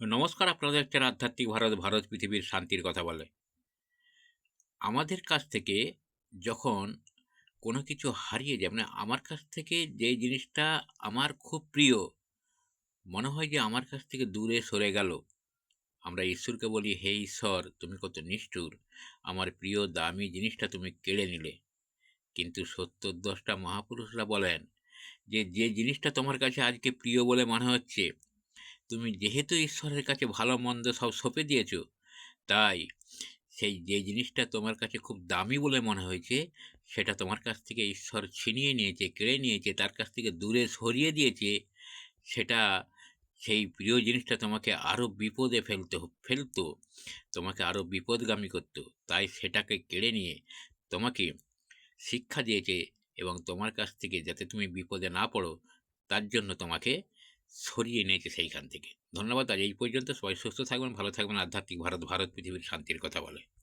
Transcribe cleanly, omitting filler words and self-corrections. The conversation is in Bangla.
নমস্কার, আপনারা দেখছেন আধ্যাত্মিক ভারত, ভারত পৃথিবীর শান্তির কথা বলে। আমাদের কাছ থেকে যখন কোনো কিছু হারিয়ে যায়, মানে আমার কাছ থেকে যে জিনিসটা আমার খুব প্রিয়, মনে হয় যে আমার কাছ থেকে দূরে সরে গেল। আমরা ঈশ্বরকে বলি, হে ঈশ্বর, তুমি কত নিষ্ঠুর, আমার প্রিয় দামি জিনিসটা তুমি কেড়ে নিলে। কিন্তু সত্তর-দশটা মহাপুরুষরা বলেন যে, যে জিনিসটা তোমার কাছে আজকে প্রিয় বলে মনে হচ্ছে, তুমি যেহেতু ঈশ্বরের কাছে ভালো মন্দ সব সঁপে দিয়েছো, তাই সেই যে জিনিসটা তোমার কাছে খুব দামি বলে মনে হয়েছে, সেটা তোমার কাছ থেকে ঈশ্বর ছিনিয়ে নিয়েছে, কেড়ে নিয়েছে, তার কাছ থেকে দূরে সরিয়ে দিয়েছে। সেটা, সেই প্রিয় জিনিসটা তোমাকে আরও বিপদে ফেলতো, তোমাকে আরও বিপদগামী করতো। তাই সেটাকে কেড়ে নিয়ে তোমাকে শিক্ষা দিয়েছে, এবং তোমার কাছ থেকে যাতে তুমি বিপদে না পড়ো, তার জন্য তোমাকে সরিয়ে নিয়েছে সেইখান থেকে। ধন্যবাদ। আজ এই পর্যন্ত। সবাই সুস্থ থাকবেন, ভালো থাকবেন। আধ্যাত্মিক ভারত, ভারত পৃথিবীর শান্তির কথা বলে।